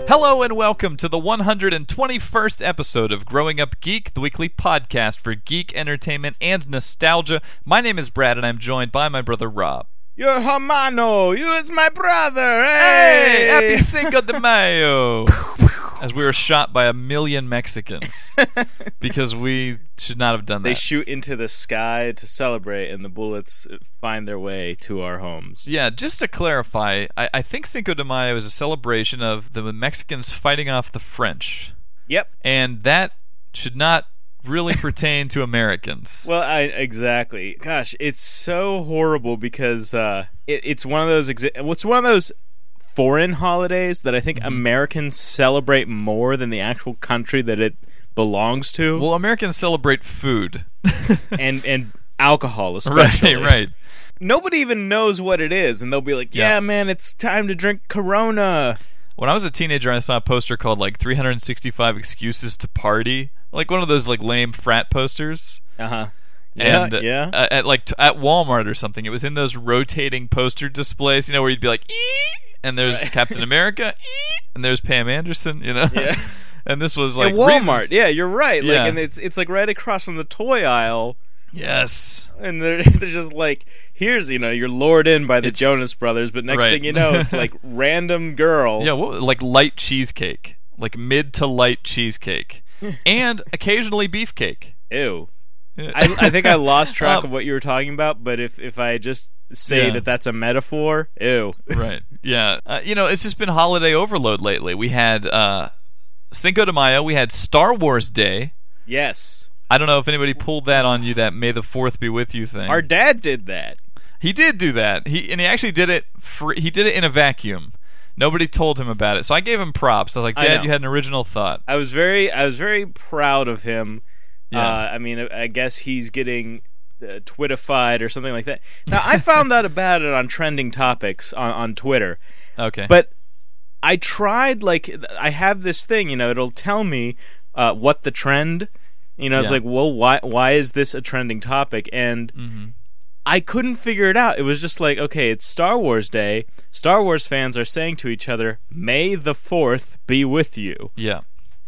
Hello and welcome to the 121st episode of Growing Up Geek, the weekly podcast for geek entertainment and nostalgia. My name is Brad and I'm joined by my brother Rob. You're hermano, you is my brother, Hey, happy Cinco de Mayo! As we were shot by 1 million Mexicans because we should not have done that. They shoot into the sky to celebrate and the bullets find their way to our homes. Yeah, just to clarify, I think Cinco de Mayo is a celebration of the Mexicans fighting off the French. Yep. And that should not really pertain to Americans. Well, exactly. Gosh, it's so horrible because it's one of those foreign holidays that I think Americans celebrate more than the actual country that it belongs to. Well, Americans celebrate food. and alcohol especially. Right. Nobody even knows what it is, and they'll be like, yeah, man, it's time to drink Corona. When I was a teenager, I saw a poster called, 365 Excuses to Party. Like one of those, lame frat posters. Uh-huh. And yeah. At Walmart or something. It was in those rotating poster displays, where you'd be like, eee! And there's Captain America, and there's Pam Anderson, Yeah. And this was At Walmart. reasons. Yeah, you're right. Yeah. And it's right across from the toy aisle. Yes. And they're just here's, you're lured in by the Jonas Brothers, but next thing you know, it's random girl. Yeah, light cheesecake. Mid to light cheesecake. And occasionally beefcake. Ew. I think I lost track of what you were talking about, but if I just say that's a metaphor, ew. Right. Yeah. It's just been holiday overload lately. We had Cinco de Mayo. We had Star Wars Day. Yes. I don't know if anybody pulled that on you, that May the 4th be with you thing. Our dad did that. He did do that. He actually did it he did it in a vacuum. Nobody told him about it. So I gave him props. I was like, Dad, you had an original thought. I was very proud of him. Yeah. I guess he's getting Twittified or something like that. Now, I found out about it on trending topics on Twitter. Okay. But I tried, I have this thing, it'll tell me what the trend, it's well, why is this a trending topic? And I couldn't figure it out. It was just okay, it's Star Wars Day. Star Wars fans are saying to each other, May the 4th be with you. Yeah.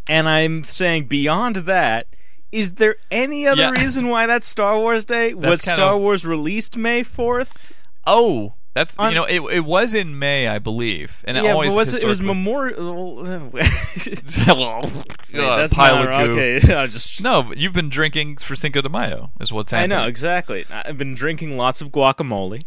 And I'm saying beyond that, is there any other reason why that's Star Wars Day? Was Star Wars released May 4th? Oh, that's it was in May, I believe, and it was Memorial. That's pile of goo. Okay, no. You've been drinking for Cinco de Mayo, is what's happening. I know exactly. I've been drinking lots of guacamole.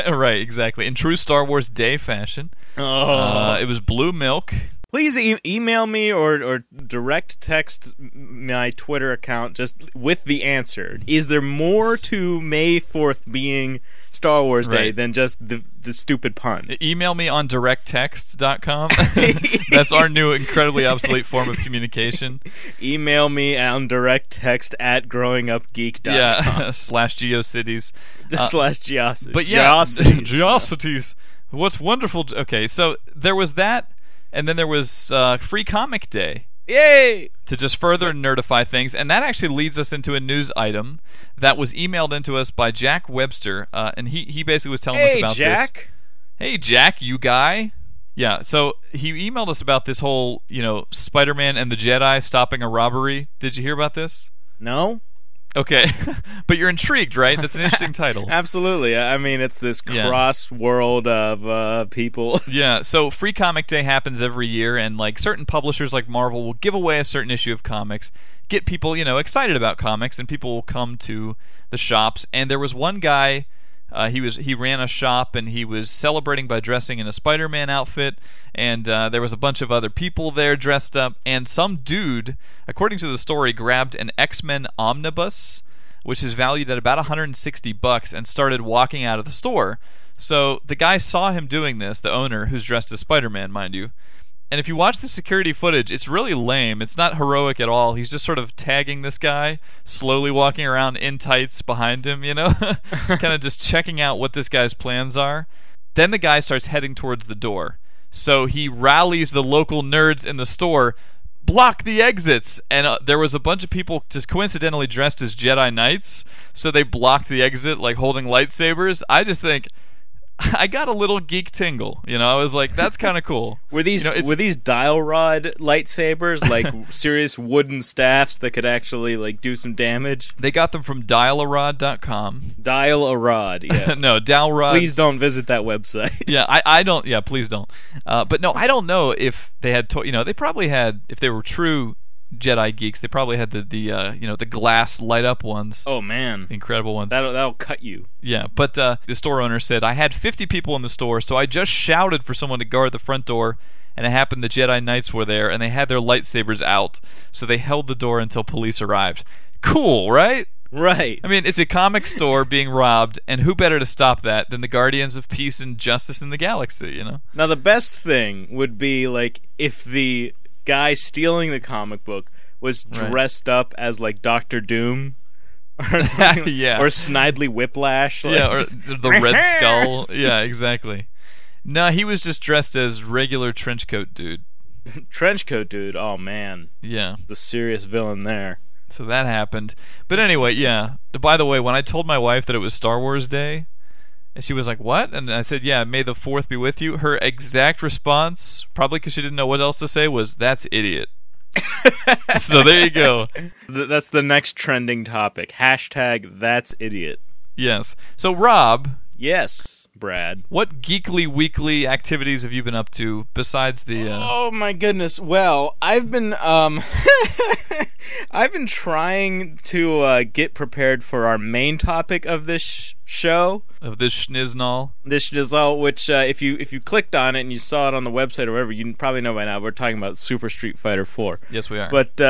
Right, exactly. In true Star Wars Day fashion. It was blue milk. Please email me or direct text my Twitter account just with the answer. Is there more to May 4th being Star Wars Day than just the stupid pun? Email me on directtext.com. That's our new incredibly obsolete form of communication. Email me on directtext at growingupgeek.com. Yeah, /GeoCities. /Geocities. But yeah, Geocities. What's wonderful. Okay, so there was that. And then there was Free Comic Day. Yay! To just further nerdify things. And that actually leads us into a news item that was emailed into us by Jack Webster. And he basically was telling us about Jack. this. Hey, Jack, you guy. Yeah, so he emailed us about this whole, Spider-Man and the Jedi stopping a robbery. Did you hear about this? No. Okay, but you're intrigued, right? That's an interesting title. Absolutely. It's this cross world of people. Yeah, so Free Comic Day happens every year, and certain publishers like Marvel will give away a certain issue of comics, get people, excited about comics, and people will come to the shops. And there was one guy, he ran a shop, and he was celebrating by dressing in a Spider-Man outfit, and there was a bunch of other people there dressed up, and some dude, according to the story, grabbed an X-Men omnibus, which is valued at about $160, and started walking out of the store. So the guy saw him doing this, the owner, who's dressed as Spider-Man, mind you. And if you watch the security footage, it's really lame. It's not heroic at all. He's just sort of tagging this guy, slowly walking around in tights behind him, kind of just checking out what this guy's plans are. Then the guy starts heading towards the door. So he rallies the local nerds in the store, block the exits, and there was a bunch of people just coincidentally dressed as Jedi Knights, so they blocked the exit holding lightsabers. I just think I got a little geek tingle. I was like, that's kind of cool. Were these dial rod lightsabers, like serious wooden staffs that could actually like do some damage? They got them from dialarod.com. Dial a rod, yeah. No, Dalrod. Please don't visit that website. Yeah, I don't. Yeah, please don't. But no, I don't know if they had. They probably had. If they were true Jedi geeks, they probably had the glass light up ones. Oh man, incredible ones. That'll cut you. Yeah, but the store owner said, I had 50 people in the store, so I just shouted for someone to guard the front door, and it happened the Jedi Knights were there, and they had their lightsabers out, so they held the door until police arrived. Cool, right? Right. I mean, it's a comic store being robbed, and who better to stop that than the Guardians of Peace and Justice in the Galaxy, Now, the best thing would be, like, if the guy stealing the comic book was dressed up as, like, Doctor Doom or something. Yeah. Or Snidely Whiplash. Like, yeah, or the Red Skull. Yeah, exactly. No, he was just dressed as regular trenchcoat dude. Trenchcoat dude, oh man. Yeah. It's a serious villain there. So that happened. But anyway, yeah. By the way, when I told my wife that it was Star Wars Day, and she was like, what? And I said, yeah, may the 4th be with you. Her exact response, probably because she didn't know what else to say, was, that's idiot. So there you go. That's the next trending topic. Hashtag that's idiot. Yes. So Rob. Yes, Brad. What geekly weekly activities have you been up to besides the... Oh my goodness. Well, I've been I've been trying to get prepared for our main topic of this show. Of this schniznall. This schnizzle, which if you clicked on it and you saw it on the website or whatever, you probably know by now we're talking about Super Street Fighter 4. Yes, we are. But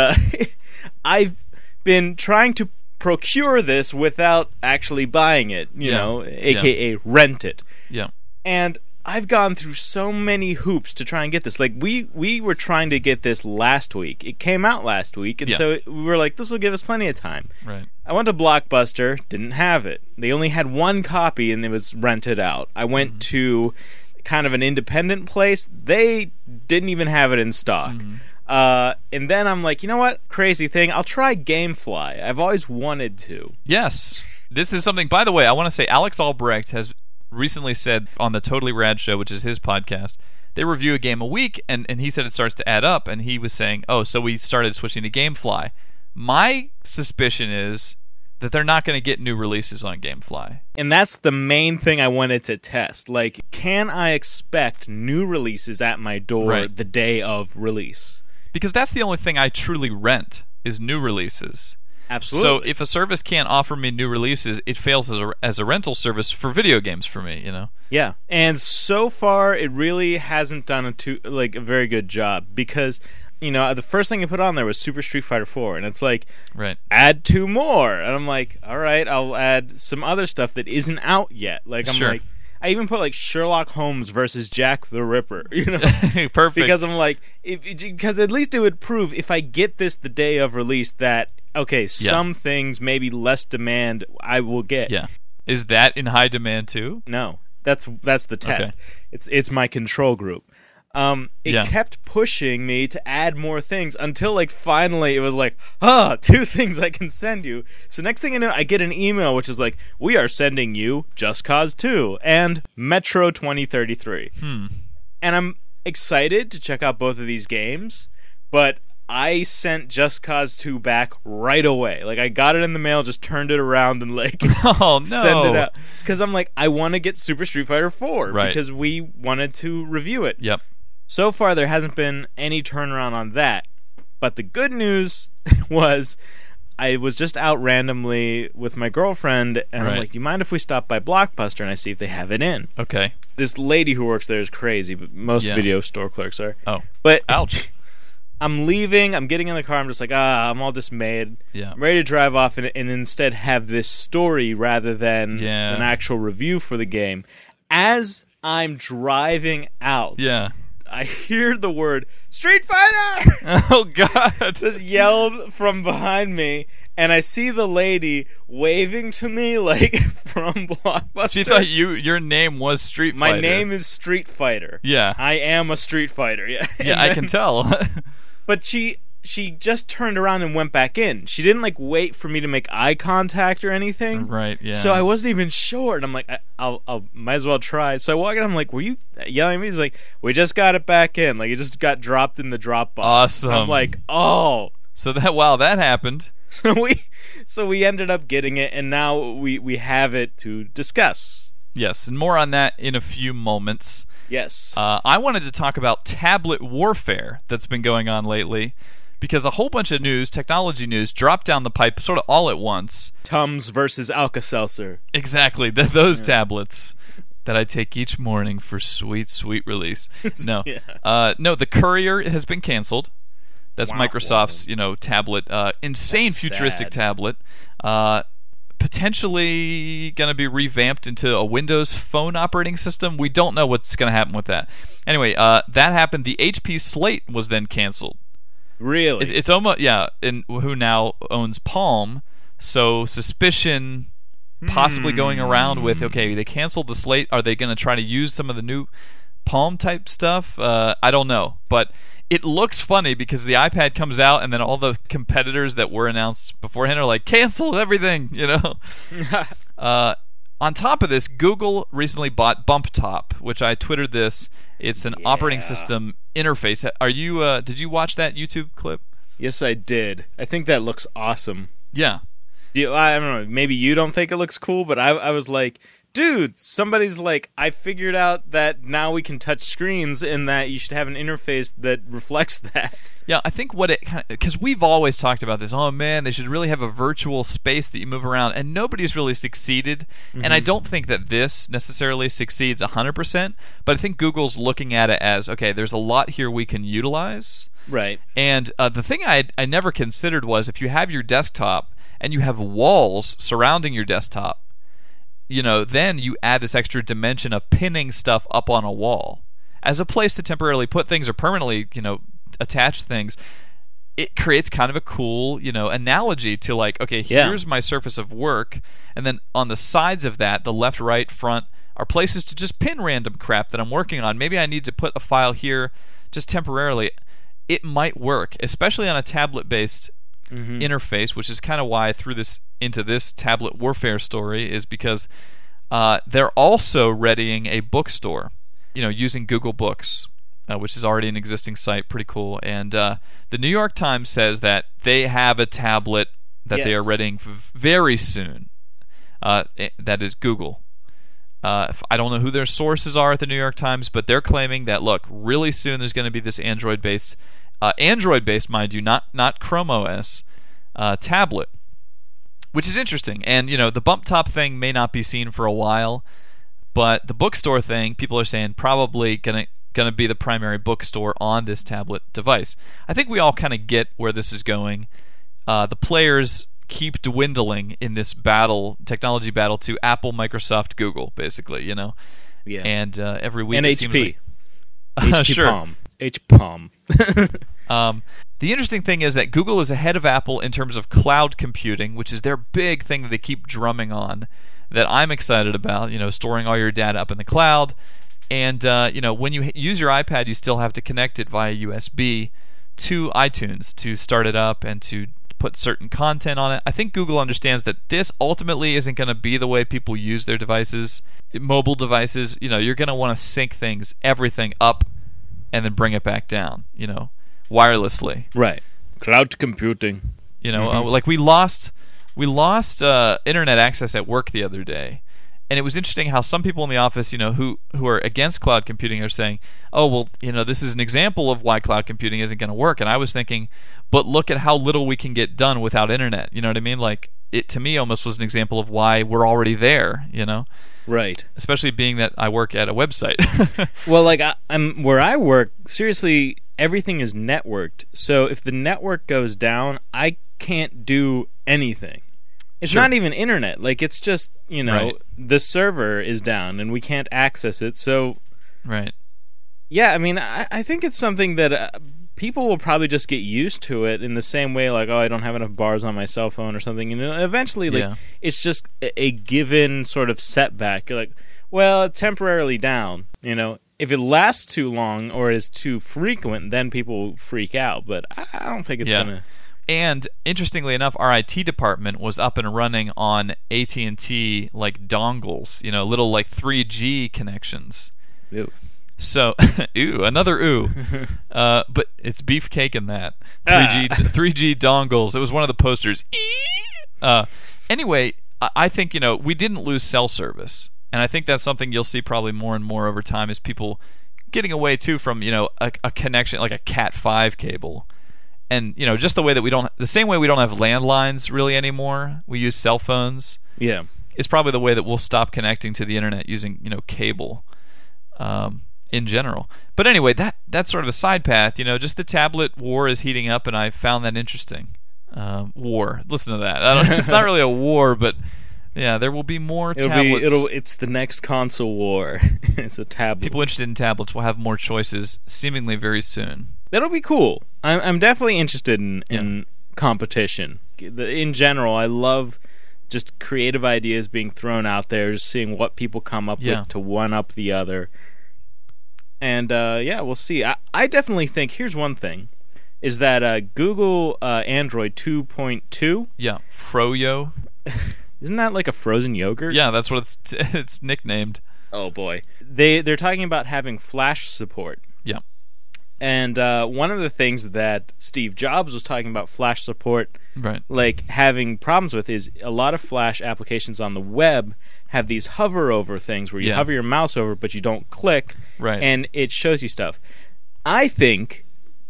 I've been trying to procure this without actually buying it, aka rent it. Yeah. And I've gone through so many hoops to try and get this. Like we were trying to get this last week. It came out last week, and so we were like, this will give us plenty of time. Right. I went to Blockbuster, didn't have it. They only had one copy, and it was rented out. I went to kind of an independent place. They didn't even have it in stock. And then I'm like, you know what? Crazy thing. I'll try GameFly. I've always wanted to. Yes. This is something, by the way, I want to say Alex Albrecht has recently said on the Totally Rad Show, which is his podcast, they review a game a week, and he said it starts to add up, and he was saying, oh, so we started switching to GameFly. My suspicion is that they're not going to get new releases on GameFly. And that's the main thing I wanted to test. Like, can I expect new releases at my door the day of release? Because that's the only thing I truly rent is new releases. Absolutely. So if a service can't offer me new releases, it fails as a rental service for video games for me, Yeah. And so far, it really hasn't done a very good job because, the first thing I put on there was Super Street Fighter 4, and it's like, add 2 more. And I'm like, all right, I'll add some other stuff that isn't out yet. Like, I'm like, I even put like Sherlock Holmes versus Jack the Ripper, Perfect. Because I'm like, because at least it would prove if I get this the day of release that some things maybe less demand I will get. Yeah. Is that in high demand too? No, that's the test. Okay. It's my control group. It kept pushing me to add more things until like finally it was like, 2 things I can send you. So next thing I know, I get an email which is like, we are sending you Just Cause 2 and Metro 2033. And I'm excited to check out both of these games, but I sent Just Cause 2 back right away. Like, I got it in the mail, just turned it around and, like, send it out. Because I'm like, I want to get Super Street Fighter 4 because we wanted to review it. Yep. So far, there hasn't been any turnaround on that. But the good news was I was just out randomly with my girlfriend, and I'm like, do you mind if we stop by Blockbuster and I see if they have it in? Okay. This lady who works there is crazy, but most video store clerks are. Oh. But ouch. I'm leaving, I'm getting in the car, I'm just like, I'm all dismayed. Yeah. I'm ready to drive off and instead have this story rather than an actual review for the game. As I'm driving out, I hear the word, Street Fighter! Oh, God. Just yelled from behind me, and I see the lady waving to me, like, from Blockbuster. She thought your name was Street Fighter. My name is Street Fighter. Yeah. I am a Street Fighter, yeah. Yeah, I can tell. But she she just turned around and went back in. She didn't like wait for me to make eye contact or anything. Right, yeah. So I wasn't even sure, and I'm like, I'll might as well try. So I walk in, I'm like, were you yelling at me? He's like, we just got it back in. Like, it just got dropped in the drop box. Awesome. I'm like, oh. So that happened. So we ended up getting it, and now we have it to discuss. Yes, and more on that in a few moments. Yes. I wanted to talk about tablet warfare that's been going on lately, because a whole bunch of technology news, dropped down the pipe sort of all at once. Tums versus Alka-Seltzer. Exactly, those tablets that I take each morning for sweet, sweet release. No, no, the Courier has been canceled. That's Microsoft's, tablet, insane That's futuristic sad. tablet. Potentially going to be revamped into a Windows Phone operating system. We don't know what's going to happen with that. Anyway, that happened. The HP Slate was then canceled. Really? It's almost and who now owns Palm? So suspicion possibly going around with, okay, they canceled the Slate. Are they going to try to use some of the new Palm type stuff? I don't know, but it looks funny because the iPad comes out and then all the competitors that were announced beforehand are like, cancel everything, On top of this, Google recently bought BumpTop, which I twittered this. It's an operating system interface. Did you watch that YouTube clip? Yes, I did. I think that looks awesome. Yeah. I don't know, maybe you don't think it looks cool, but I was like, dude, somebody's like, I figured out that now we can touch screens and that you should have an interface that reflects that. Yeah, I think because we've always talked about this. Oh man, they should really have a virtual space that you move around, and nobody's really succeeded. Mm-hmm. And I don't think that this necessarily succeeds 100%. But I think Google's looking at it as, okay, there's a lot here we can utilize. Right. And the thing I never considered was if you have your desktop and you have walls surrounding your desktop, then you add this extra dimension of pinning stuff up on a wall as a place to temporarily put things or permanently, attach things. It creates kind of a cool, analogy to like, okay, here's my surface of work, and then on the sides of that, the left, right, front, are places to just pin random crap that I'm working on. Maybe I need to put a file here just temporarily. It might work, especially on a tablet-based interface, which is kind of why I threw this into this tablet warfare story, is because they're also readying a bookstore, using Google Books, which is already an existing site. Pretty cool. And the New York Times says that they have a tablet that they are readying very soon. That is Google. I don't know who their sources are at the New York Times, but they're claiming that, look, really soon there's going to be this Android-based, mind you, not Chrome OS, tablet, which is interesting. And, the BumpTop thing may not be seen for a while, but the bookstore thing, people are saying probably going to be the primary bookstore on this tablet device. I think we all kind of get where this is going. The players keep dwindling in this technology battle to Apple, Microsoft, Google, basically, Yeah. And every week and it HP. seems like HP sure. Palm. HP Palm. The interesting thing is that Google is ahead of Apple in terms of cloud computing, which is their big thing that they keep drumming on, that I'm excited about, storing all your data up in the cloud. And, when you use your iPad, you still have to connect it via USB to iTunes to start it up and to put certain content on it. I think Google understands that this ultimately isn't going to be the way people use their devices, mobile devices. You're going to want to sync everything up and then bring it back down, wirelessly. Right. Cloud computing. Like we lost internet access at work the other day. And it was interesting how some people in the office, who are against cloud computing are saying, oh, well, this is an example of why cloud computing isn't going to work. And I was thinking, but look at how little we can get done without internet. You know what I mean? Like, it to me almost was an example of why we're already there, Right. Especially being that I work at a website. Well, like, I'm where I work, seriously, everything is networked. So if the network goes down, I can't do anything. It's Sure. not even internet. Like, it's just, Right. the server is down and we can't access it. So, Right. yeah, I mean, I think it's something that people will probably just get used to it in the same way, like, oh, I don't have enough bars on my cell phone or something. And eventually, like, it's just a given sort of setback. You're like, well, it's temporarily down, if it lasts too long or is too frequent, then people freak out. But I don't think it's gonna. And interestingly enough, our IT department was up and running on AT&T like dongles, little like 3G connections. Ew. So, another ooh. But it's beefcake in that 3G dongles. It was one of the posters. Anyway, I think we didn't lose cell service, and I think that's something you'll see probably more and more over time is people getting away too from a connection like a Cat 5 cable. And just the same way we don't have landlines really anymore. We use cell phones. Yeah, it's probably the way that we'll stop connecting to the internet using cable, in general. But anyway, that's sort of a side path. Just the tablet war is heating up, and I found that interesting. War. Listen to that. It's not really a war, but yeah, there will be more tablets. It's the next console war. It's a tablet. People interested in tablets will have more choices, seemingly very soon. That'll be cool. I'm definitely interested in competition. In general, I love just creative ideas being thrown out there, just seeing what people come up with to one up the other. And we'll see. I definitely think, here's one thing, is that Google Android 2.2... Yeah, Froyo. Isn't that like a frozen yogurt? Yeah, that's what it's nicknamed. Oh boy. They're talking about having Flash support. Yeah. And one of the things that Steve Jobs was talking about Flash support, right, like having problems with, is a lot of Flash applications on the web have these hover over things where you hover your mouse over but you don't click, right, and it shows you stuff. I think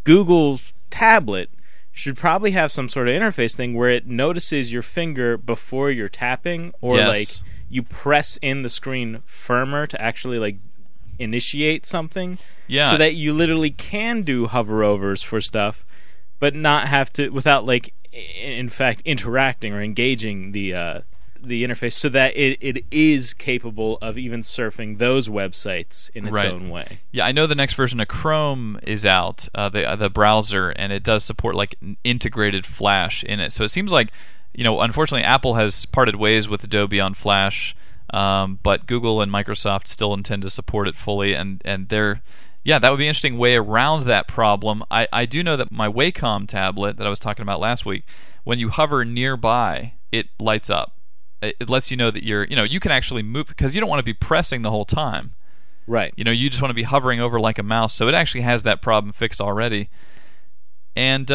Google's tablet should probably have some sort of interface thing where it notices your finger before you're tapping, or like you press in the screen firmer to actually like initiate something. Yeah. So that you literally can do hover overs for stuff, but not have to, without like in fact interacting or engaging the interface, so that it is capable of even surfing those websites in its own way. Yeah, I know the next version of Chrome is out, the browser, and it does support like integrated Flash in it. So it seems like, unfortunately Apple has parted ways with Adobe on Flash, but Google and Microsoft still intend to support it fully, and they're... Yeah, that would be an interesting way around that problem. I do know that my Wacom tablet that I was talking about last week, when you hover nearby, it lights up. It lets you know that you can actually move, because you don't want to be pressing the whole time. Right. You just want to be hovering over like a mouse. So it actually has that problem fixed already. And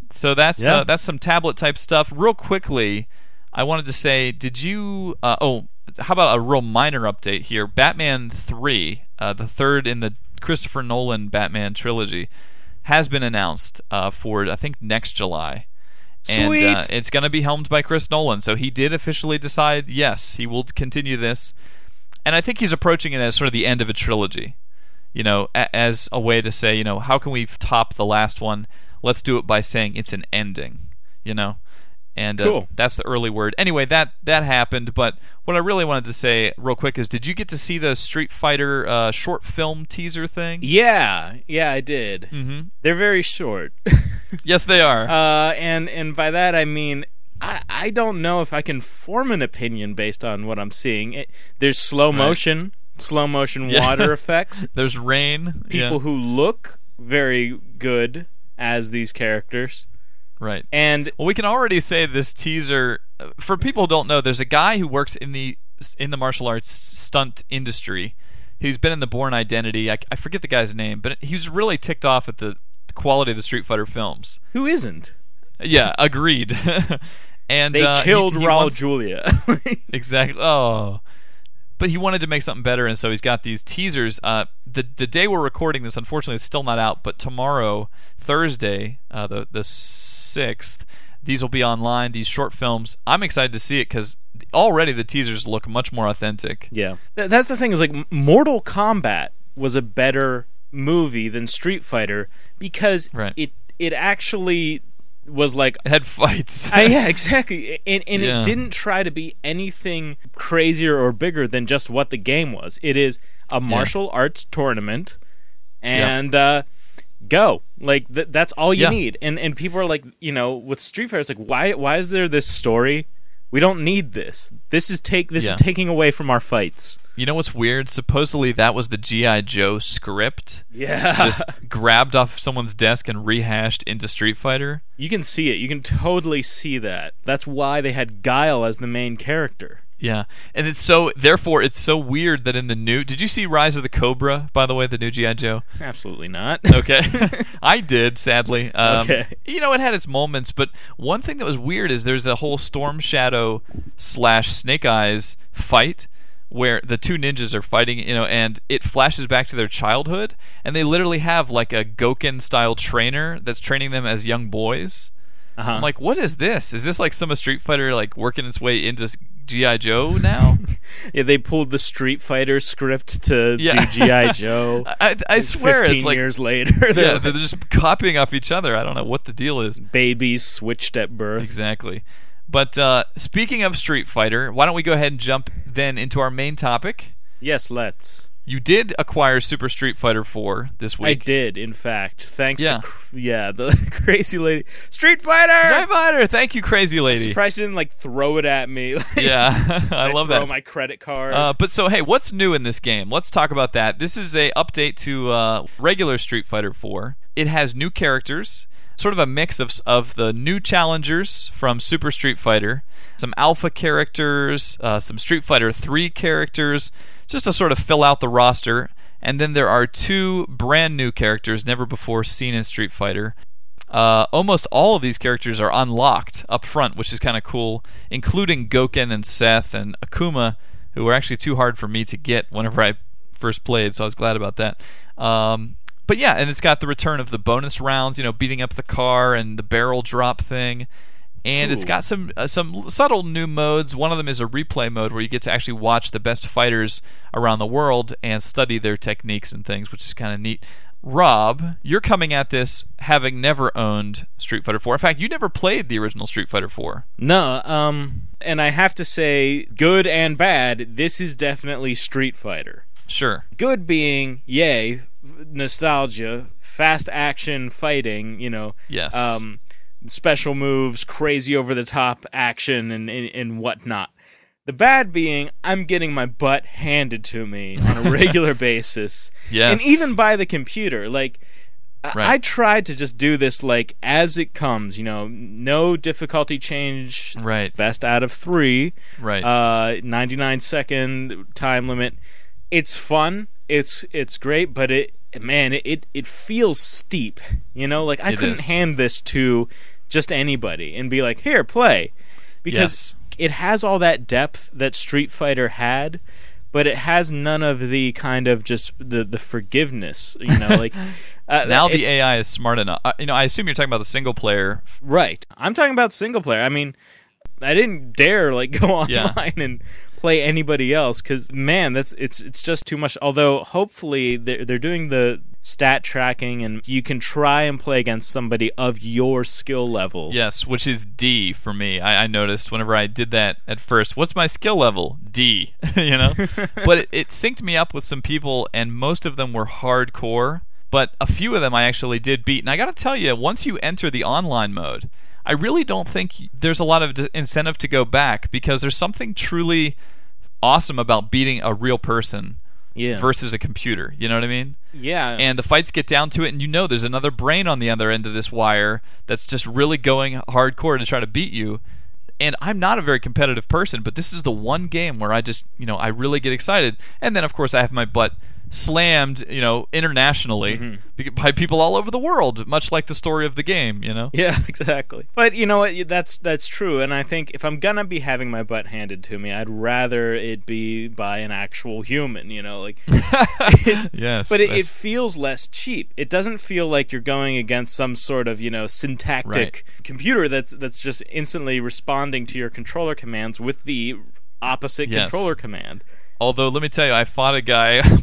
so that's some tablet type stuff. Real quickly, I wanted to say, did you? How about a real minor update here? Batman 3, the third in the Christopher Nolan Batman trilogy, has been announced for, I think, next July. Sweet. And it's going to be helmed by Chris Nolan, so he did officially decide, yes, he will continue this. And I think he's approaching it as sort of the end of a trilogy, as a way to say, how can we top the last one? Let's do it by saying it's an ending, And cool. That's the early word. Anyway, that happened, but what I really wanted to say real quick is, did you get to see the Street Fighter short film teaser thing? Yeah, I did. Mm-hmm. They're very short. Yes, they are. And by that I mean, I don't know if I can form an opinion based on what I'm seeing. There's slow motion water effects. There's rain. People who look very good as these characters. Right. And we can already say this teaser, for people who don't know, there's a guy who works in the martial arts stunt industry. He's been in the Bourne Identity. I forget the guy's name, but he's really ticked off at the quality of the Street Fighter films. Who isn't? Yeah, agreed. And they killed Raul Julia. Exactly. Oh. But he wanted to make something better, and so he's got these teasers. The day we're recording this, unfortunately, is still not out, but tomorrow, Thursday, the 6th, these will be online, these short films. I'm excited to see it because already the teasers look much more authentic. Yeah. That's the thing, is like Mortal Kombat was a better movie than Street Fighter because it actually was like... It had fights. Yeah, exactly. And it didn't try to be anything crazier or bigger than just what the game was. It is a martial arts tournament, and go. Like, that's all you need. And people are like, with Street Fighter, it's like, why is there this story We don't need this. This is taking away from our fights. You know what's weird? Supposedly that was the G.I. Joe script. Yeah. Just grabbed off someone's desk and rehashed into Street Fighter. You can see it. You can totally see that. That's why they had Guile as the main character. Yeah. And therefore it's so weird that in the new... Did you see Rise of the Cobra, by the way, the new G.I. Joe? Absolutely not. Okay. I did, sadly. Okay. You know, it had its moments, but one thing that was weird is there's a whole Storm Shadow / Snake Eyes fight where the two ninjas are fighting, you know, and it flashes back to their childhood, and they literally have like a Goken-style trainer that's training them as young boys. Uh-huh. I'm like, what is this? Is this like some Street Fighter like working its way into G.I. Joe now? Yeah, they pulled the Street Fighter script to do G.I. Joe. I swear 15 it's like years later. They're just copying off each other. I don't know what the deal is. Babies switched at birth. Exactly. But speaking of Street Fighter, why don't we go ahead and jump then into our main topic? Yes, let's. You did acquire Super Street Fighter 4 this week. I did, in fact. Thanks to the crazy lady. Street Fighter! Street Fighter! Thank you, crazy lady. I'm surprised she didn't like throw it at me. Yeah, I love that. Throw my credit card. But so, hey, what's new in this game? Let's talk about that. This is a update to regular Street Fighter 4. It has new characters. Sort of a mix of the new challengers from Super Street Fighter, some alpha characters, some Street Fighter 3 characters, just to sort of fill out the roster. And then there are 2 brand new characters never before seen in Street Fighter. Almost all of these characters are unlocked up front, which is kind of cool, including Goken and Seth and Akuma, who were actually too hard for me to get whenever I first played, so I was glad about that. But yeah, and it's got the return of the bonus rounds, you know, beating up the car and the barrel drop thing. And It's got some subtle new modes. One of them is a replay mode where you get to actually watch the best fighters around the world and study their techniques and things, which is kind of neat. Rob, you're coming at this having never owned Street Fighter 4. In fact, you never played the original Street Fighter 4. No, and I have to say, good and bad, this is definitely Street Fighter. Sure. Good being, yay, nostalgia, fast action fighting, you know. Yes. Special moves, crazy over-the-top action, and whatnot. The bad being, I'm getting my butt handed to me on a regular basis. Yes. And even by the computer. Like, right. I tried to just do this, like, as it comes, you know, no difficulty change. Right. Best out of 3. Right. 99-second time limit. It's fun. It's great, but it feels steep. You know, like I couldn't hand this to just anybody and be like, "Here, play," because it has all that depth that Street Fighter had, but it has none of the kind of just the forgiveness. You know, like now the AI is smart enough. You know, I assume you're talking about the single player, right? I'm talking about single player. I mean, I didn't dare like go online and play anybody else because man, it's just too much. Although hopefully they're doing the stat tracking and you can try and play against somebody of your skill level. Yes, which is D for me. I noticed whenever I did that at first. What's my skill level? D. You know, but it synced me up with some people, and most of them were hardcore. But a few of them I actually did beat, and I got to tell you, once you enter the online mode, I really don't think there's a lot of incentive to go back because there's something truly awesome about beating a real person versus a computer. You know what I mean? Yeah. And the fights get down to it, and you know there's another brain on the other end of this wire that's just really going hardcore to try to beat you. And I'm not a very competitive person, but this is the one game where I just, you know, I really get excited. And then, of course, I have my butt slammed, you know, internationally by people all over the world, much like the story of the game, you know? Yeah, exactly. But you know what? That's true. And I think if I'm gonna be having my butt handed to me, I'd rather it be by an actual human, you know? Like, yes. But it feels less cheap. It doesn't feel like you're going against some sort of, you know, syntactic computer that's just instantly responding to your controller commands with the opposite controller command. Although, let me tell you, I fought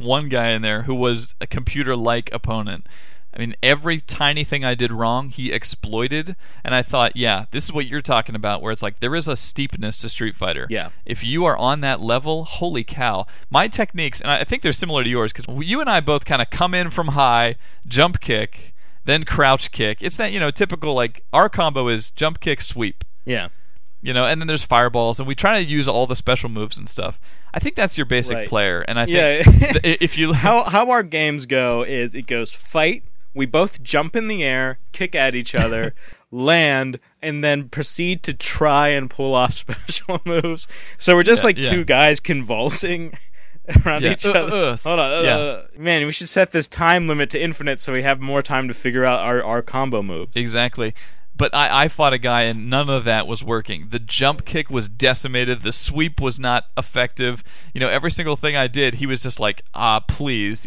one guy in there who was a computer-like opponent. I mean, every tiny thing I did wrong, he exploited, and I thought, yeah, this is what you're talking about, where it's like, there is a steepness to Street Fighter. Yeah. If you are on that level, holy cow. My techniques, and I think they're similar to yours, because you and I both kind of come in from high, jump kick, then crouch kick. It's that, you know, typical, like, our combo is jump kick, sweep. Yeah. And then there's fireballs, and we try to use all the special moves and stuff. I think that's your basic player, and I think if you how our games go is it goes fight, we both jump in the air, kick at each other, land, and then proceed to try and pull off special moves. So we're just two guys convulsing around each other. Hold on. Man, we should set this time limit to infinite so we have more time to figure out our combo moves. Exactly. But I fought a guy, and none of that was working. The jump kick was decimated. The sweep was not effective. Every single thing I did, he was just like, please,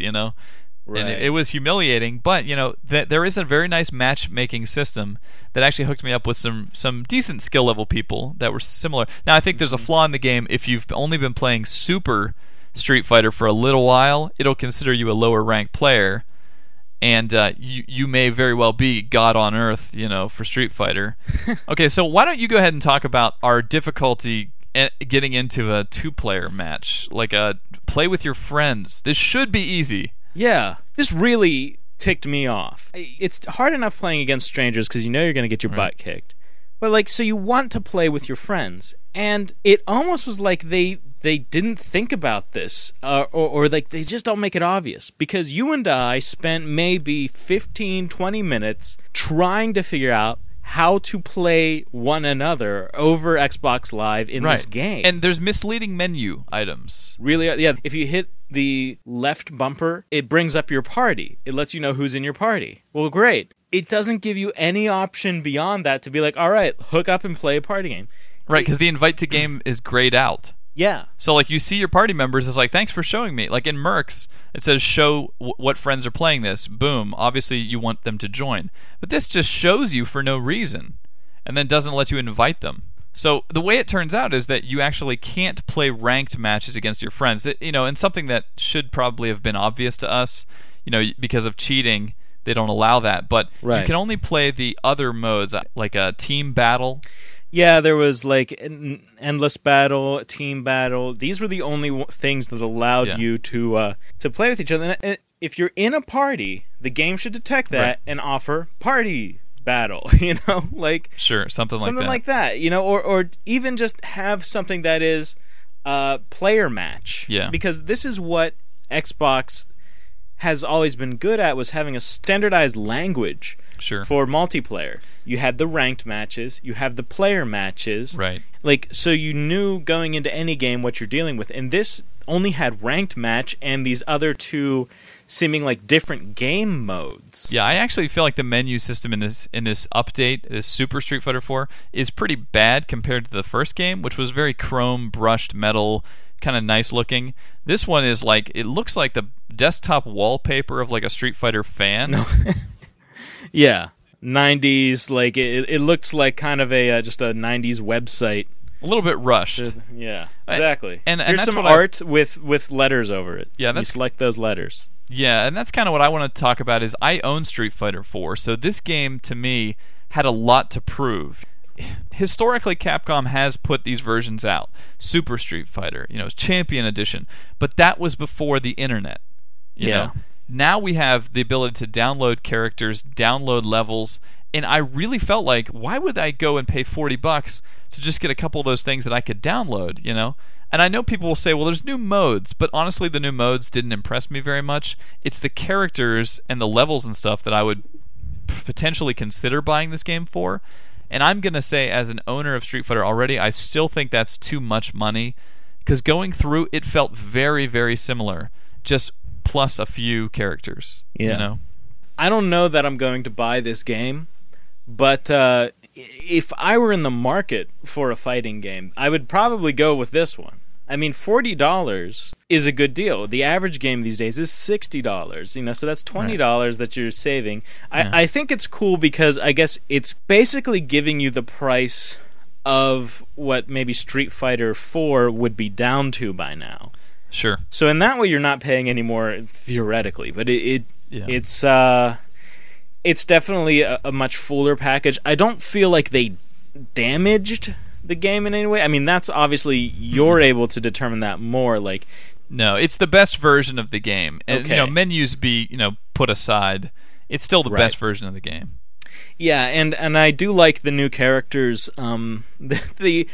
Right. And it was humiliating. But, there is a very nice matchmaking system that actually hooked me up with some decent skill level people that were similar. Now, I think there's a flaw in the game. If you've only been playing Super Street Fighter for a little while, it'll consider you a lower ranked player. And you may very well be God on Earth, for Street Fighter. Okay, so why don't you go ahead and talk about our difficulty getting into a 2-player match, like a play with your friends. This should be easy. Yeah, this really ticked me off. It's hard enough playing against strangers because you're going to get your butt kicked. But so you want to play with your friends, and it almost was like they didn't think about this, or they just don't make it obvious. Because you and I spent maybe 15, 20 minutes trying to figure out how to play one another over Xbox Live in this game. And there's misleading menu items. Really? Yeah. If you hit the left bumper, it brings up your party. It lets you know who's in your party. Well, great. It doesn't give you any option beyond that to be like, all right, hook up and play a party game. Right, because the invite to game is grayed out. Yeah. So, you see your party members, it's like, thanks for showing me. Like in Mercs, it says show what friends are playing this. Boom. Obviously, you want them to join. But this just shows you for no reason and then doesn't let you invite them. So, the way it turns out is that you actually can't play ranked matches against your friends. And something that should probably have been obvious to us, because of cheating, they don't allow that. But you can only play the other modes, like a team battle. Yeah, there was an endless battle, team battle. These were the only things that allowed you to play with each other. And if you're in a party, the game should detect that and offer party battle. Sure, something like that. Or even just have something that is player match. Yeah, because this is what Xbox has always been good at, was having a standardized language. Sure. For multiplayer. You had the ranked matches, you have the player matches. Right. So you knew going into any game what you're dealing with. And this only had ranked match and these other two seeming like different game modes. Yeah, I actually feel like the menu system in this update, this Super Street Fighter 4, is pretty bad compared to the first game, which was very chrome brushed metal, kind of nice looking. This one is it looks like the desktop wallpaper of a Street Fighter fan. No. Yeah, 90s, it looks like kind of just a 90s website. A little bit rushed. Yeah, exactly. And here's that's some art with letters over it. Yeah, you select those letters. Yeah, and that's kind of what I want to talk about. Is I own Street Fighter 4, so this game to me had a lot to prove. Historically, Capcom has put these versions out. Super Street Fighter, Champion Edition, but that was before the internet. You know? Now we have the ability to download characters, download levels, and I really felt like, why would I go and pay $40 to just get a couple of those things that I could download, And I know people will say, well, there's new modes, but honestly, the new modes didn't impress me very much. It's the characters and the levels and stuff that I would potentially consider buying this game for. And I'm going to say, as an owner of Street Fighter already, I still think that's too much money, because going through, it felt very, very similar, just plus a few characters. I don't know that I'm going to buy this game, but if I were in the market for a fighting game, I would probably go with this one. I mean, $40 is a good deal. The average game these days is $60, so that's $20 that you're saving. I think it's cool because I guess it's basically giving you the price of what maybe Street Fighter 4 would be down to by now. Sure. So in that way, you're not paying any more theoretically, but it's definitely a much fuller package. I don't feel like they damaged the game in any way. I mean, that's obviously you're able to determine that more. No, it's the best version of the game. And, okay. Menus be put aside. It's still the best version of the game. Yeah, and I do like the new characters. The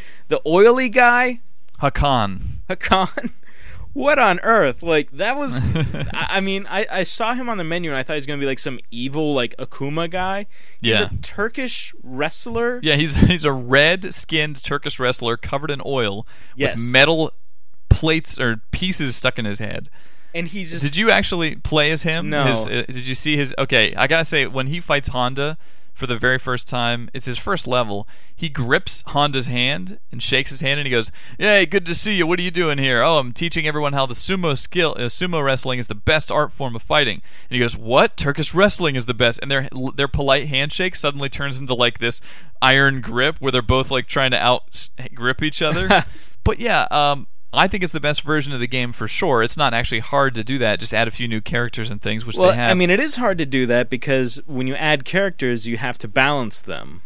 oily guy, Hakan. What on earth? Like, that was... I mean, I saw him on the menu, and I thought he was going to be, like, some evil, like, Akuma guy. He's a Turkish wrestler. Yeah, he's a red-skinned Turkish wrestler covered in oil with metal plates or pieces stuck in his head. And he's just... Did you actually play as him? No. Did you see his... Okay, I gotta say, when he fights Honda for the very first time, it's his first level, he grips Honda's hand and shakes his hand and he goes, "Hey, good to see you. What are you doing here?" "Oh, I'm teaching everyone how the sumo wrestling is the best art form of fighting." And he goes, "What? Turkish wrestling is the best." And their polite handshake suddenly turns into like this iron grip where they're both like trying to out grip each other. But yeah, I think it's the best version of the game for sure. It's not actually hard to do that. Just add a few new characters and things, which they have. I mean, it is hard to do that because when you add characters, you have to balance them.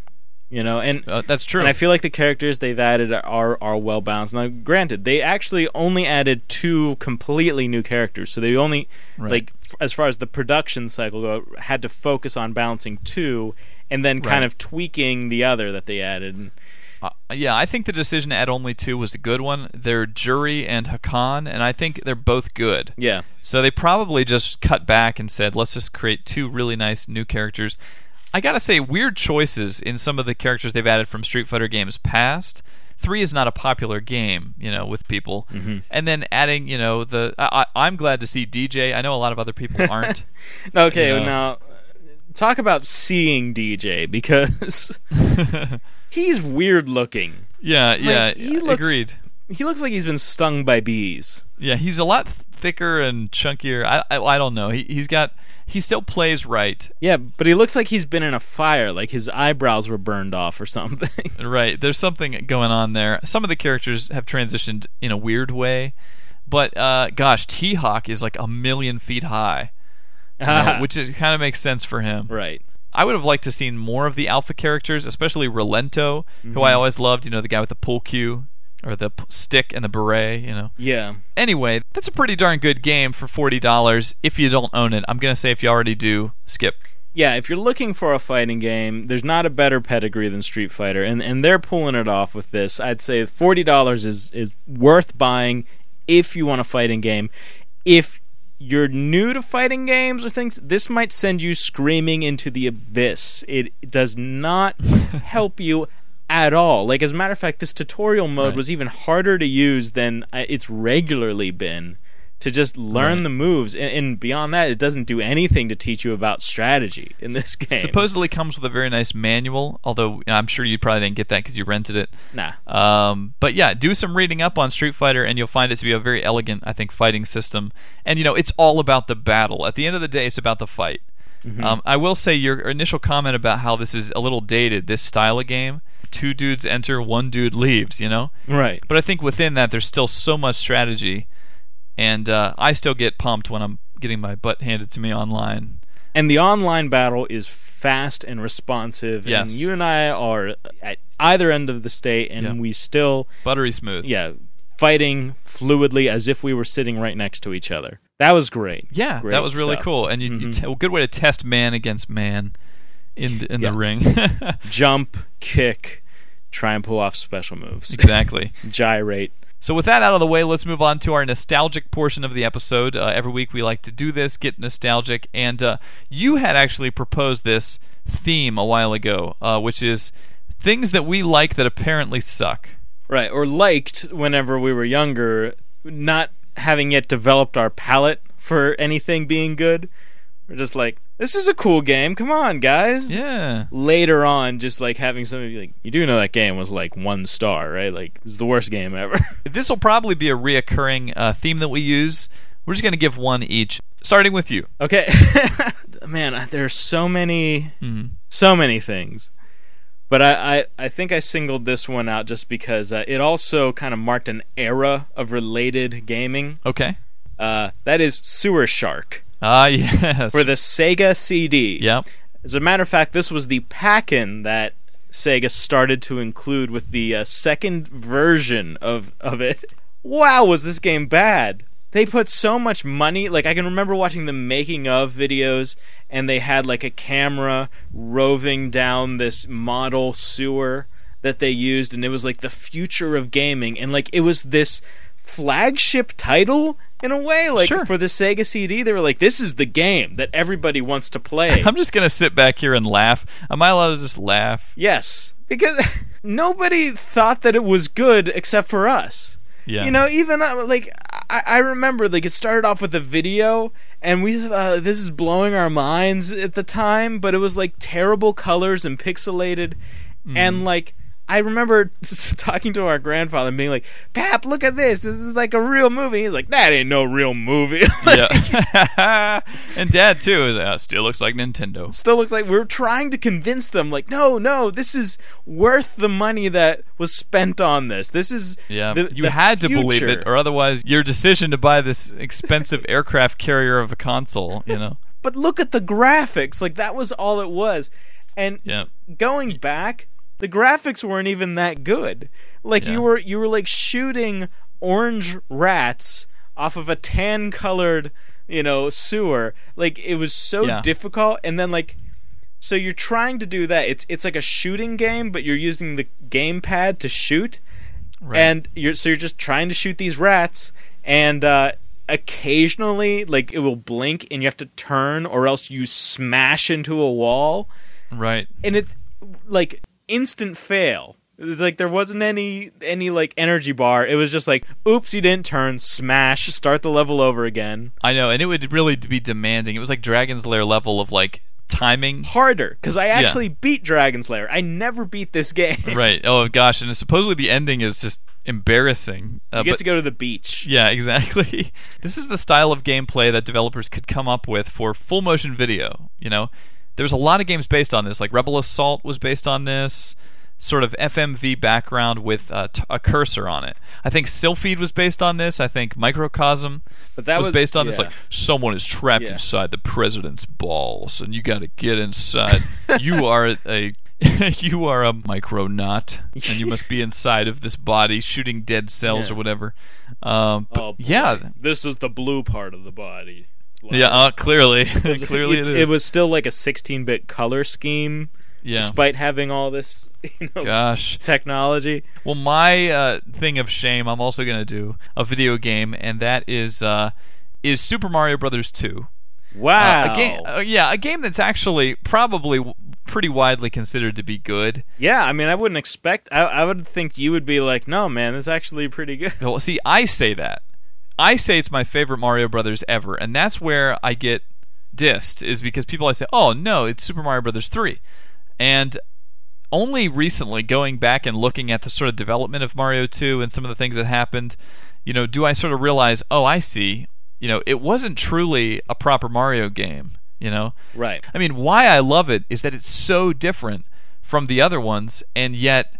You know, and that's true. And I feel like the characters they've added are well balanced. Now, granted, they actually only added 2 completely new characters, so they only like as far as the production cycle go, had to focus on balancing 2, and then kind of tweaking the other that they added. Yeah, I think the decision to add only 2 was a good one. They're Juri and Hakan, and I think they're both good. Yeah. So they probably just cut back and said, let's just create 2 really nice new characters. I gotta say, weird choices in some of the characters they've added from Street Fighter games past. 3 is not a popular game, you know, with people. Mm-hmm. And then adding, you know, I'm glad to see DJ. I know a lot of other people aren't. Okay, you know. Now, talk about seeing DJ, because... he's weird looking. Yeah, agreed. He looks like he's been stung by bees. Yeah, he's a lot thicker and chunkier. I don't know. He still plays right. Yeah, but he looks like he's been in a fire, like his eyebrows were burned off or something. Right, there's something going on there. Some of the characters have transitioned in a weird way, but gosh, T-Hawk is like 1,000,000 feet high, which kind of makes sense for him. Right. I would have liked to seen more of the alpha characters, especially Relento, who I always loved. You know, the guy with the pull cue, or the stick and the beret, you know. Yeah. Anyway, that's a pretty darn good game for $40 if you don't own it. I'm going to say if you already do, skip. Yeah, if you're looking for a fighting game, there's not a better pedigree than Street Fighter, and they're pulling it off with this. I'd say $40 is worth buying if you want a fighting game. If you're new to fighting games or things, this might send you screaming into the abyss. It does not help you at all. Like, as a matter of fact, this tutorial mode was even harder to use than it's regularly been, to just learn the moves. And beyond that, it doesn't do anything to teach you about strategy in this game. It supposedly comes with a very nice manual, although I'm sure you probably didn't get that because you rented it. Nah. But yeah, do some reading up on Street Fighter and you'll find it to be a very elegant, I think, fighting system. And, you know, it's all about the battle. At the end of the day, it's about the fight. Mm-hmm. I will say your initial comment about how this is a little dated, this style of game, 2 dudes enter, 1 dude leaves, you know? Right. But I think within that, there's still so much strategy. And I still get pumped when I'm getting my butt handed to me online. And the online battle is fast and responsive. Yes. And you and I are at either end of the state, and we still... Buttery smooth. Yeah. Fighting fluidly as if we were sitting right next to each other. That was great. Yeah, great that was really stuff. Cool. And a good way to test man against man in the ring. Jump, kick, try and pull off special moves. Exactly. Gyrate. So with that out of the way, let's move on to our nostalgic portion of the episode. Every week we like to do this, get nostalgic, and you had actually proposed this theme a while ago, which is things that we like that apparently suck. Right, or liked whenever we were younger, not having yet developed our palate for anything being good. We're just like, this is a cool game, come on, guys. Yeah. Later on, just like having somebody like, you do know that game was like 1 star, right? Like, it was the worst game ever. This will probably be a reoccurring theme that we use. We're just going to give one each, starting with you. Okay. Man, there's so many things. But I think I singled this one out just because it also kind of marked an era of related gaming. Okay. That is Sewer Shark. Yes. For the Sega CD. Yep. As a matter of fact, this was the pack-in that Sega started to include with the second version of it. Wow, was this game bad. they put so much money. Like, I can remember watching the making of videos, and they had like a camera roving down this model sewer that they used, and it was like the future of gaming, and like it was this flagship title in a way. Like, sure. For the Sega CD, they were like, this is the game that everybody wants to play. I'm just gonna sit back here and laugh. Am I allowed to just laugh? Yes, because nobody thought that it was good except for us. Yeah. You know, even like I remember, like, it started off with a video, and we thought this is blowing our minds at the time, but it was like terrible colors and pixelated, and like I remember talking to our grandfather and being like, "Pap, look at this. This is like a real movie." He's like, "That ain't no real movie." Yeah. And Dad too is still looks like Nintendo. Still looks like we're trying to convince them, like, no, this is worth the money that was spent on this. This is you had to believe it, or otherwise your decision to buy this expensive aircraft carrier of a console, you know. But look at the graphics. Like, that was all it was. And going back, the graphics weren't even that good. Like, you were like shooting orange rats off of a tan-colored, sewer. Like, it was so difficult. And then, like, so you're trying to do that. It's like a shooting game, but you're using the gamepad to shoot. Right. And you're just trying to shoot these rats, and occasionally, like, it will blink and you have to turn, or else you smash into a wall. Right. And it's like instant fail. It's like there wasn't any like energy bar. It was just like, oops, you didn't turn, smash, start the level over again. I know, and it would really be demanding. It was like Dragon's Lair level of like timing. Harder, because I actually beat Dragon's Lair. I never beat this game. Right. Oh gosh, and supposedly the ending is just embarrassing. You get to go to the beach. Yeah, exactly. This is the style of gameplay that developers could come up with for full motion video. There's a lot of games based on this. Like Rebel Assault was based on this sort of FMV background with a cursor on it. I think Sylphied was based on this. I think Microcosm was based on this. Like, someone is trapped inside the president's balls, and you got to get inside. You are a micronaut, and you must be inside of this body, shooting dead cells or whatever. This is the blue part of the body. Clearly. Clearly it is. It was still like a 16-bit color scheme, despite having all this technology. Well, my thing of shame, I'm also going to do a video game, and that is Super Mario Brothers 2. Wow. A game that's actually probably pretty widely considered to be good. Yeah, I mean, I wouldn't expect... I would think you would be like, no, man, it's actually pretty good. Well, see, I say that. I say it's my favorite Mario Brothers ever, and that's where I get dissed, is because people say, oh, no, it's Super Mario Brothers 3. And only recently, going back and looking at the sort of development of Mario 2 and some of the things that happened, do I sort of realize, oh, I see, it wasn't truly a proper Mario game, Right. I mean, why I love it is that it's so different from the other ones, and yet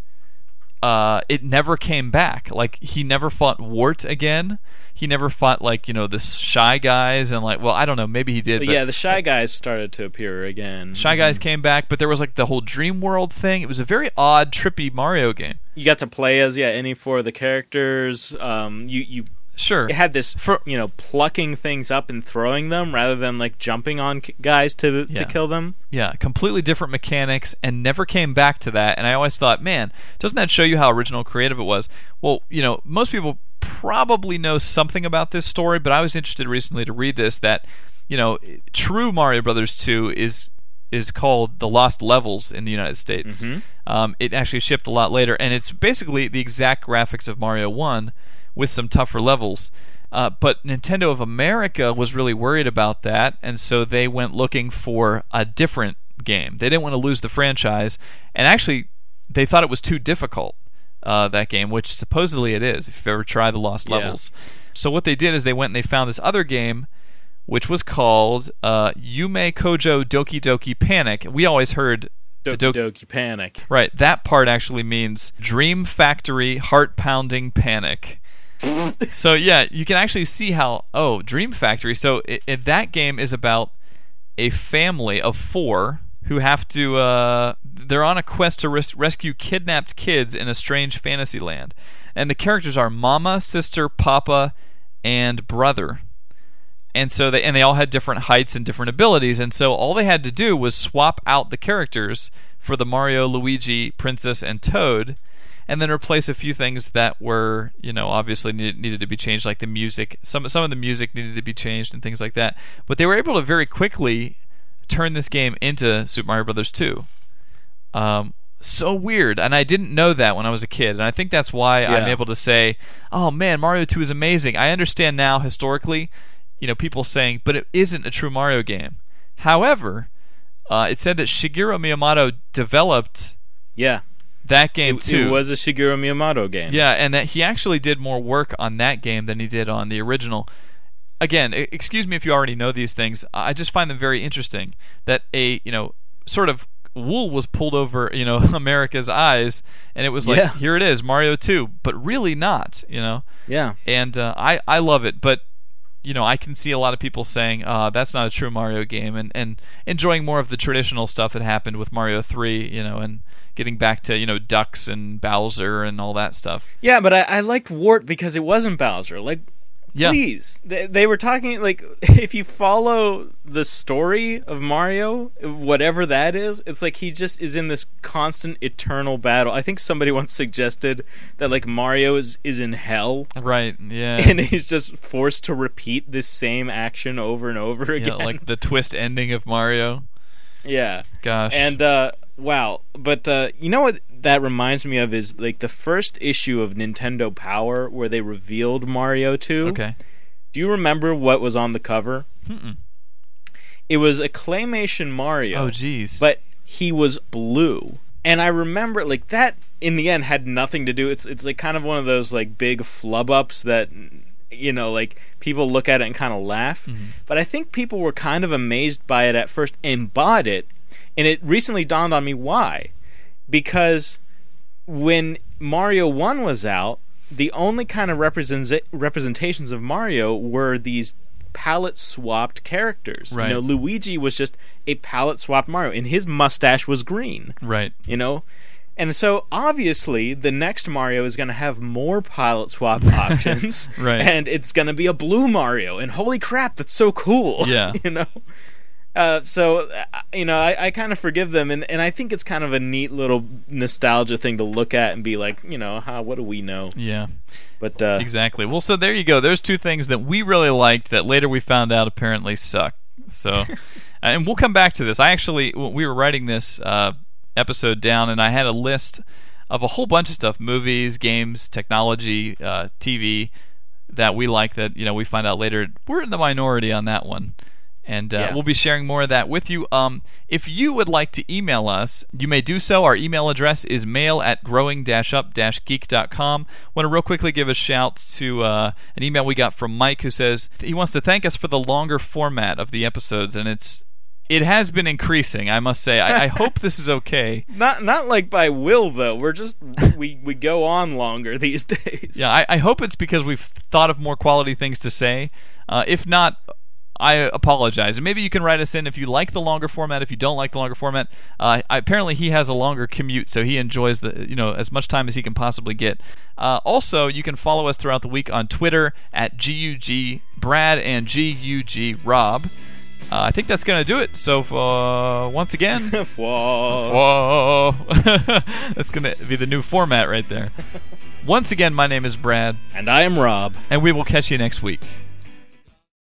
it never came back. Like, he never fought Wart again. He never fought, like, the Shy Guys, and, like, well, I don't know, maybe he did. But the Shy Guys started to appear again. Shy Guys came back, but there was, like, the whole Dream World thing. It was a very odd, trippy Mario game. You got to play as, any four of the characters. You Sure. It had this, plucking things up and throwing them rather than, like, jumping on guys to kill them. Yeah, completely different mechanics, and never came back to that. And I always thought, man, doesn't that show you how original creative it was? Well, most people probably know something about this story, but I was interested recently to read this, that, true Mario Brothers 2 is called The Lost Levels in the United States. Mm-hmm. It actually shipped a lot later, and it's basically the exact graphics of Mario 1 with some tougher levels. But Nintendo of America was really worried about that, and so they went looking for a different game. They didn't want to lose the franchise, and actually they thought it was too difficult, that game, which supposedly it is, if you've ever tried the Lost Levels. So what they did is they went and they found this other game, which was called Yume Kojo Doki Doki Panic. We always heard Doki Doki Panic. Right, that part actually means Dream Factory Heart-Pounding Panic. So you can actually see how, Dream Factory. So that game is about a family of 4 who have to, they're on a quest to rescue kidnapped kids in a strange fantasy land. And the characters are Mama, Sister, Papa, and brother. And so they all had different heights and different abilities, and so all they had to do was swap out the characters for the Mario, Luigi, Princess, and Toad, and then replace a few things that were, obviously needed to be changed, like the music. Some of the music needed to be changed and things like that. But they were able to very quickly turn this game into Super Mario Bros. 2. So weird, and I didn't know that when I was a kid, and I think that's why I'm able to say, oh man, Mario 2 is amazing. I understand now, historically, people saying, but it isn't a true Mario game. However, it said that Shigeru Miyamoto developed that game too. It was a Shigeru Miyamoto game. Yeah, and that he actually did more work on that game than he did on the original. Again, excuse me if you already know these things. I just find them very interesting that a, sort of wool was pulled over, America's eyes, and it was like, here it is, Mario 2, but really not, Yeah. And I love it, but I can see a lot of people saying, that's not a true Mario game, and enjoying more of the traditional stuff that happened with Mario 3, and getting back to, Ducks and Bowser and all that stuff. Yeah, but I liked Wart because it wasn't Bowser. Like, please. They were talking, like, if you follow the story of Mario, whatever that is, it's like he just is in this constant eternal battle. I think somebody once suggested that, like, Mario is in hell. Right, yeah. And he's just forced to repeat this same action over and over again. Yeah, like the twist ending of Mario. Yeah. Gosh. And, wow. But, you know what that reminds me of is, like, the first issue of Nintendo Power where they revealed Mario 2. Okay. Do you remember what was on the cover? Mm-mm. It was a claymation Mario. Oh, jeez. But he was blue. And I remember, like, that, in the end, had nothing to do... It's like, kind of one of those, like, big flub-ups that... like, people look at it and kind of laugh. Mm-hmm. But I think people were kind of amazed by it at first and bought it. And it recently dawned on me why. Because when Mario 1 was out, the only kind of representations of Mario were these palette-swapped characters. Right. Luigi was just a palette-swapped Mario, and his mustache was green. Right. And so, obviously, the next Mario is going to have more palette swap options. Right. And it's going to be a blue Mario. And holy crap, that's so cool. Yeah. So, I kind of forgive them. And I think it's kind of a neat little nostalgia thing to look at and be like, what do we know? Yeah. But exactly. Well, so there you go. There's two things that we really liked that later we found out apparently suck. So, and we'll come back to this. We were writing this episode down, and I had a list of a whole bunch of stuff: movies, games, technology, TV that we like that we find out later we're in the minority on that one. And we'll be sharing more of that with you. If you would like to email us, you may do so. Our email address is mail@growing-up-geek.com. Want to real quickly give a shout to an email we got from Mike, who says he wants to thank us for the longer format of the episodes, and it has been increasing, I must say. I hope this is okay. Not like by will, though. We're just we go on longer these days. Yeah, I hope it's because we've thought of more quality things to say. If not, I apologize. And maybe you can write us in if you like the longer format. If you don't like the longer format, apparently he has a longer commute, so he enjoys as much time as he can possibly get. Also, you can follow us throughout the week on Twitter at GUGBrad and GUGRob. I think that's going to do it. So, once again... Whoa. That's going to be the new format right there. Once again, my name is Brad. And I am Rob. And we will catch you next week.